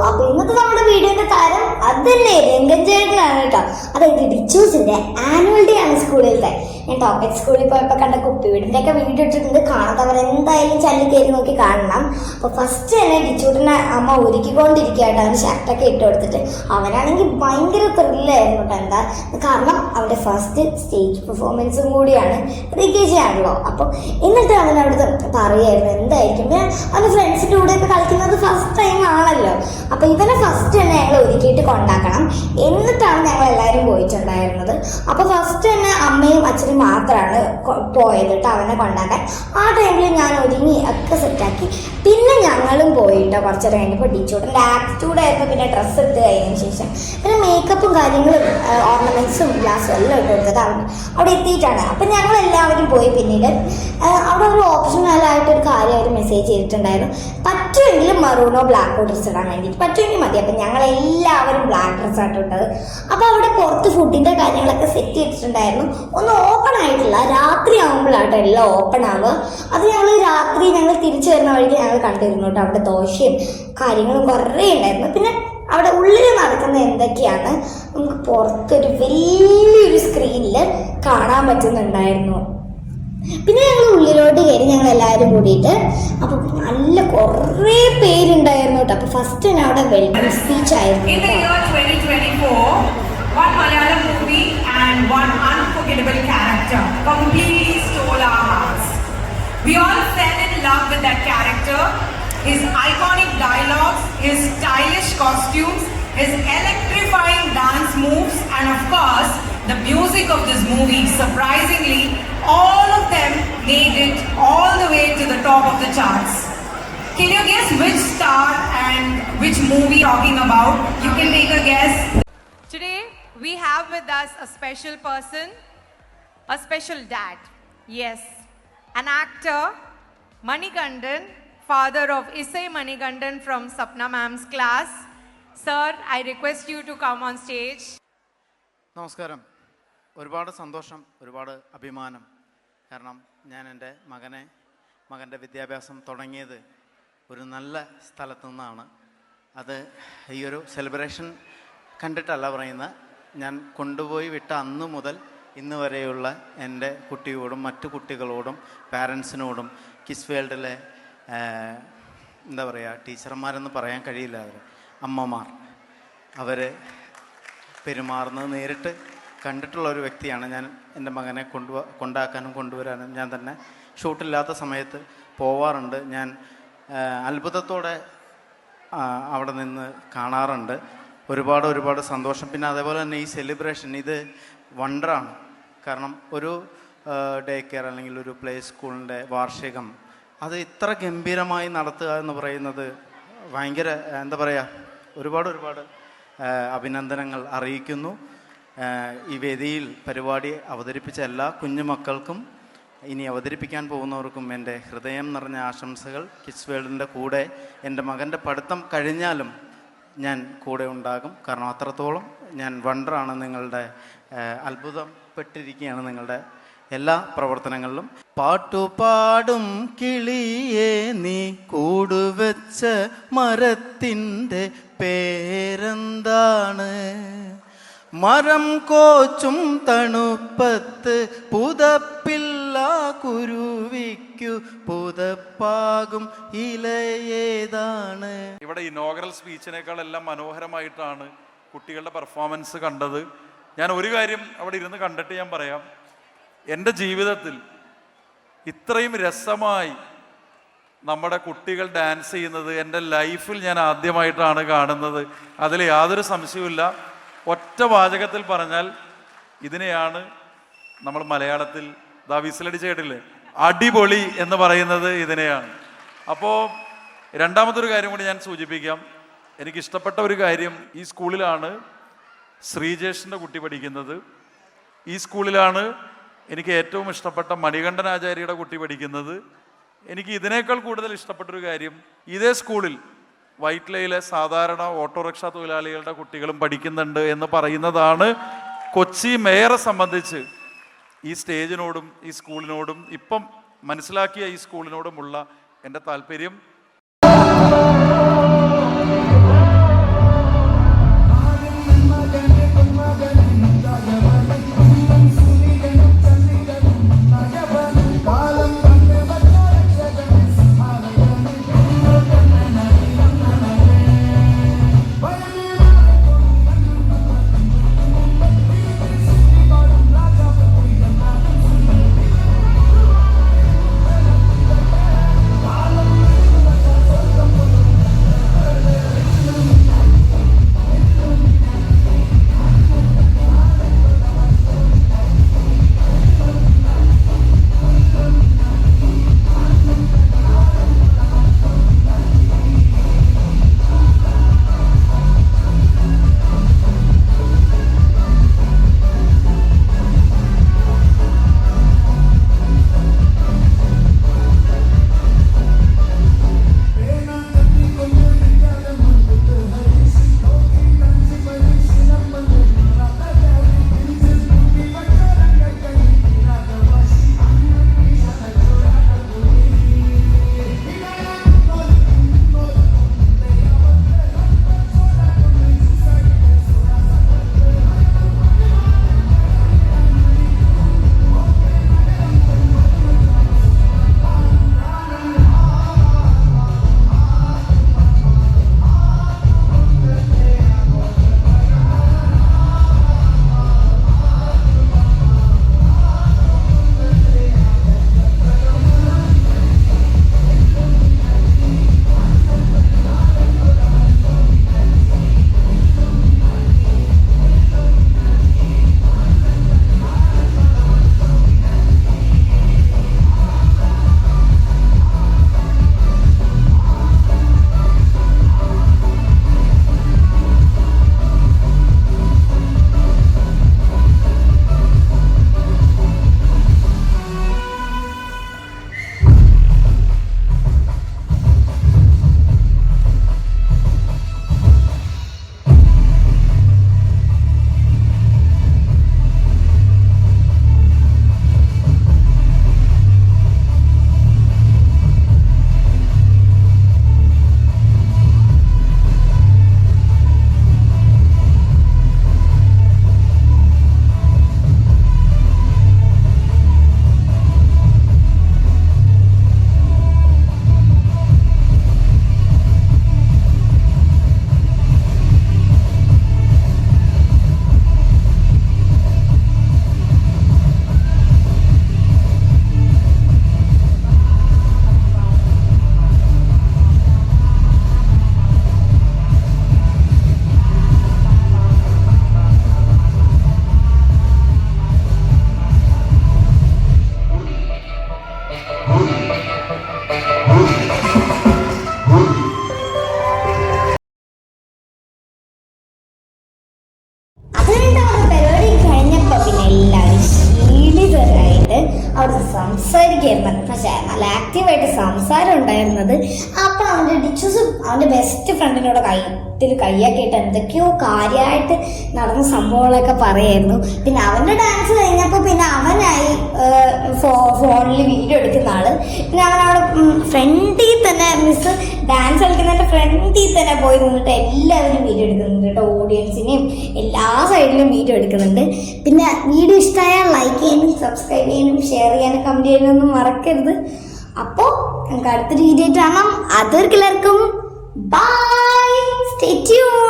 അപ്പൊ ഇന്നത്തെ നമ്മുടെ വീഡിയോന്റെ താരം അതല്ലേ രംഗൻ ചേട്ടനാണ് കേട്ടോ. അതായത് ഡിച്ചൂസിന്റെ ആനുവൽ ഡേ ആണ് സ്കൂളിലത്തെ. ഞാൻ ടോപ്പിക് സ്കൂളിൽ പോയപ്പോ കണ്ട കുപ്പിവീടിന്റെ ഒക്കെ വീഡിയോ ഇട്ടിട്ടുണ്ട്. കാണാത്തവർ എന്തായാലും ചല്ലി കയറി നോക്കി കാണണം. അപ്പൊ ഫസ്റ്റ് തന്നെ ഡിച്ചൂട്ടിനെ അമ്മ ഒരുക്കിക്കൊണ്ടിരിക്കുകയായിട്ട് അവന് ഷർട്ടൊക്കെ ഇട്ട് കൊടുത്തിട്ട്. അവനാണെങ്കിൽ ഭയങ്കര ത്രില്ലായിരുന്നു കേട്ടോ. എന്താ കാരണം അവന്റെ ഫസ്റ്റ് സ്റ്റേജ് പെർഫോമൻസും കൂടിയാണ്. പ്രീകേജി ആണല്ലോ. അപ്പൊ എന്നിട്ട് അവൻ അവിടുത്തെ പറയായിരുന്നു എന്തായിരിക്കും. പിന്നെ അവന്റെ ഫ്രണ്ട്സിന്റെ കൂടെ ഒക്കെ കളിക്കുന്നത് ഫസ്റ്റ് ടൈം ആണല്ലോ. അപ്പൊ ഇവനെ ഫസ്റ്റ് തന്നെ ഞങ്ങൾ ഒരുക്കിയിട്ട് കൊണ്ടാക്കണം. എന്നിട്ടാണ് ഞങ്ങൾ എല്ലാവരും പോയിട്ടുണ്ടായിരുന്നത്. അപ്പൊ ഫസ്റ്റ് തന്നെ അമ്മയും അച്ഛനും മാത്രമാണ് പോയത് കേട്ടോ അവനെ കൊണ്ടാക്കാൻ. ആ ടൈമിൽ ഞാൻ ഒരുങ്ങി ഒക്കെ സെറ്റാക്കി. പിന്നെ ഞങ്ങളും പോയിട്ടോ കുറച്ച് കഴിഞ്ഞപ്പോൾ. ഡിച്ചൂട്ടിൻ്റെ ആറ്റിറ്റ്യൂഡ് ആയിരുന്നു. പിന്നെ ഡ്രസ്സ് ഇട്ട് കഴിഞ്ഞതിന് ശേഷം പിന്നെ മേക്കപ്പും കാര്യങ്ങളും ഓർണമെന്റ്സും ഗ്ലാസും എല്ലാം ഇട്ട് കൊടുത്തത് അവിടെ എത്തിയിട്ടാണ്. അപ്പം ഞങ്ങൾ എല്ലാവരും പോയി. പിന്നീട് അവിടെ ഒരു ഓപ്ഷണലായിട്ടൊരു കാര്യം അവർ മെസ്സേജ് ചെയ്തിട്ടുണ്ടായിരുന്നു. പറ്റുമെങ്കിലും മറൂണോ ബ്ലാക്കോ ഡ്രസ്സ് ഇടാൻ വേണ്ടിയിട്ട് പറ്റുമെങ്കിൽ മതി. അപ്പം ഞങ്ങൾ എല്ലാവരും ബ്ലാക്ക് ഡ്രസ്സായിട്ട് ഇട്ടത്. അപ്പോൾ അവിടെ പുറത്ത് ഫുഡിൻ്റെ കാര്യങ്ങളൊക്കെ സെറ്റ് ചെയ്തിട്ടുണ്ടായിരുന്നു. ഒന്ന് ഓപ്പൺ ആയിട്ടില്ല. രാത്രി ആകുമ്പോഴാട്ടോ എല്ലാം ഓപ്പൺ ആവുക. അത് രാത്രി ഞങ്ങൾ തിരിച്ചു വരുന്ന വഴിക്ക് ഞങ്ങൾ കണ്ടിരുന്നു കേട്ടോ. അവിടെ ദോശയും കാര്യങ്ങളും കുറേ ഉണ്ടായിരുന്നു. പിന്നെ അവിടെ ഉള്ളിൽ നടക്കുന്ന എന്തൊക്കെയാണ് നമുക്ക് പുറത്തൊരു വലിയൊരു സ്ക്രീനിൽ കാണാൻ പറ്റുന്നുണ്ടായിരുന്നു. പിന്നെ ഞങ്ങൾ ഉള്ളിലോട്ട് കയറി ഞങ്ങൾ എല്ലാവരും കൂടിയിട്ട്. അപ്പം നല്ല കുറേ പേരുണ്ടായിരുന്നു കേട്ടോ. അപ്പോൾ ഫസ്റ്റ് തന്നെ അവിടെ വെൽക്കം സ്പീച്ച് ആയിരുന്നു. One Malayalam movie and one unforgettable character completely stole our hearts. We all fell in love with that character, his iconic dialogues, his stylish costumes, his electrifying dance moves, and of course, the music of this movie. Surprisingly, all of them made it all the way to the top of the charts. Can you guess which star and which movie talking about? You can take a guess. Today, we have with us a special person, a special dad. Yes, an actor, Manikandan, father of Isai Manikandan from Sapna ma'am's class. Sir, I request you to come on stage. നമസ്കാരം. ഒരുപാട് സന്തോഷം, ഒരുപാട് അഭിമാനം. കാരണം ഞാൻ എൻ്റെ മകൻ്റെ വിദ്യാഭ്യാസം തുടങ്ങിയത് ഒരു നല്ല സ്ഥലത്തു നിന്നാണ്. അത് ഈ ഒരു സെലിബ്രേഷൻ കണ്ടിട്ടല്ല പറയുന്നത്. ഞാൻ കൊണ്ടുപോയി വിട്ട അന്ന് മുതൽ ഇന്ന് വരെയുള്ള എൻ്റെ കുട്ടിയോടും മറ്റു കുട്ടികളോടും പാരൻസിനോടും കിസ് വേൾഡിലെ എന്താ പറയുക, ടീച്ചർമാരെന്ന് പറയാൻ കഴിയില്ല, അമ്മമാർ, അവർ പെരുമാറുന്നത് നേരിട്ട് കണ്ടിട്ടുള്ള ഒരു വ്യക്തിയാണ് ഞാൻ. എൻ്റെ മകനെ കൊണ്ടാക്കാനും കൊണ്ടുവരാനും ഞാൻ തന്നെ ഷൂട്ടില്ലാത്ത സമയത്ത് പോവാറുണ്ട്. ഞാൻ അത്ഭുതത്തോടെ അവിടെ നിന്ന് കാണാറുണ്ട്. ഒരുപാട് സന്തോഷം. പിന്നെ അതേപോലെ തന്നെ ഈ സെലിബ്രേഷൻ ഇത് വണ്ടറാണ്. കാരണം ഒരു ഡേ കെയർ അല്ലെങ്കിൽ ഒരു പ്ലേ സ്കൂളിൻ്റെ വാർഷികം അത് ഇത്ര ഗംഭീരമായി നടത്തുക എന്ന് പറയുന്നത് ഭയങ്കര എന്താ പറയുക, ഒരുപാട് അഭിനന്ദനങ്ങൾ അറിയിക്കുന്നു. ഈ വേദിയിൽ പരിപാടി അവതരിപ്പിച്ച എല്ലാ കുഞ്ഞുമക്കൾക്കും ഇനി അവതരിപ്പിക്കാൻ പോകുന്നവർക്കും എൻ്റെ ഹൃദയം നിറഞ്ഞ ആശംസകൾ. കിഡ്സ് വേൾഡിൻ്റെ കൂടെ എൻ്റെ മകൻ്റെ പഠിത്തം കഴിഞ്ഞാലും ഞാൻ കൂടെ ഉണ്ടാകും. കാരണം അത്രത്തോളം ഞാൻ വണ്ടറാണ്. നിങ്ങളുടെ അത്ഭുതപ്പെട്ടിരിക്കുകയാണ് നിങ്ങളുടെ എല്ലാ പ്രവർത്തനങ്ങളിലും. പാട്ടുപാടും കിളിയേ നീ കൂടുവെച്ച മരത്തിൻ്റെ പേരെന്താണ്? മരം കോച്ചും തണുപ്പത്ത് പുതപ്പില്ല കുരുവിക്കു പുതപ്പാകും ഇലയേതാണ്. ഇവിടെ ഇനോഗ്രൽ സ്പീച്ചിനേക്കാൾ എല്ലാം മനോഹരമായിട്ടാണ് കുട്ടികളുടെ പെർഫോമൻസ് കണ്ടത്. ഞാൻ ഒരു കാര്യം അവിടെ ഇരുന്ന് കണ്ടിട്ട് ഞാൻ പറയാം. എൻ്റെ ജീവിതത്തിൽ ഇത്രയും രസമായി നമ്മുടെ കുട്ടികൾ ഡാൻസ് ചെയ്യുന്നത് എൻ്റെ ലൈഫിൽ ഞാൻ ആദ്യമായിട്ടാണ് കാണുന്നത്. അതിൽ യാതൊരു സംശയവുമില്ല. ഒറ്റ വാചകത്തിൽ പറഞ്ഞാൽ ഇതിനെയാണ് നമ്മൾ മലയാളത്തിൽ വിസിലടിച്ച് കേട്ടില്ലേ, അടിപൊളി എന്ന് പറയുന്നത് ഇതിനെയാണ്. അപ്പോൾ രണ്ടാമതൊരു കാര്യം കൂടി ഞാൻ സൂചിപ്പിക്കാം. എനിക്കിഷ്ടപ്പെട്ട ഒരു കാര്യം, ഈ സ്കൂളിലാണ് ശ്രീജേഷിൻ്റെ കുട്ടി പഠിക്കുന്നത്. ഈ സ്കൂളിലാണ് എനിക്ക് ഏറ്റവും ഇഷ്ടപ്പെട്ട മണികണ്ഠൻ ആചാര്യയുടെ കുട്ടി പഠിക്കുന്നത്. എനിക്ക് ഇതിനേക്കാൾ കൂടുതൽ ഇഷ്ടപ്പെട്ടൊരു കാര്യം, ഇതേ സ്കൂളിൽ വൈറ്റ്ലയിലെ സാധാരണ ഓട്ടോറിക്ഷ തൊഴിലാളികളുടെ കുട്ടികളും പഠിക്കുന്നുണ്ട് എന്ന് പറയുന്നതാണ് കൊച്ചി മേയറെ സംബന്ധിച്ച് ഈ സ്റ്റേജിനോടും ഈ സ്കൂളിനോടും ഇപ്പം മനസ്സിലാക്കിയ ഈ സ്കൂളിനോടുമുള്ള എൻ്റെ താല്പര്യം. സംസാരം ഉണ്ടായിരുന്നത്. അപ്പൊ അവന്റെ ഡിച്ചൂസ് അവന്റെ ബെസ്റ്റ് ഫ്രണ്ടിനോട് കയ്യാക്കിയിട്ട് എന്തൊക്കെയോ കാര്യമായിട്ട് നടന്ന സംഭവങ്ങളൊക്കെ പറയായിരുന്നു. പിന്നെ അവന്റെ ഡാൻസ് കഴിഞ്ഞപ്പോൾ പിന്നെ അവനായി ഫോണിൽ വീഡിയോ എടുക്കുന്ന ആള്. പിന്നെ അവനവിടെ ഫ്രണ്ടിൽ തന്നെ മിസ് ഡാൻസ് കളിക്കുന്നതിന്റെ ഫ്രണ്ടിൽ തന്നെ പോയി നിന്നിട്ട് എല്ലാവരും വീഡിയോ എടുക്കുന്നുണ്ട് കേട്ടോ. ഓഡിയൻസിനെയും എല്ലാ സൈഡിലും വീഡിയോ എടുക്കുന്നുണ്ട്. പിന്നെ വീഡിയോ ഇഷ്ടമായാൽ ലൈക്ക് ചെയ്യാനും സബ്സ്ക്രൈബ് ചെയ്യാനും ഷെയർ ചെയ്യാനും കമന്റ് ചെയ്യാനൊന്നും മറക്കരുത്. അപ്പോൾ നമുക്ക് അടുത്തൊരു വീഡിയോ കാണാം. അതൊരു എല്ലാവർക്കും ബൈ, സ്റ്റേ ട്യൂൺ.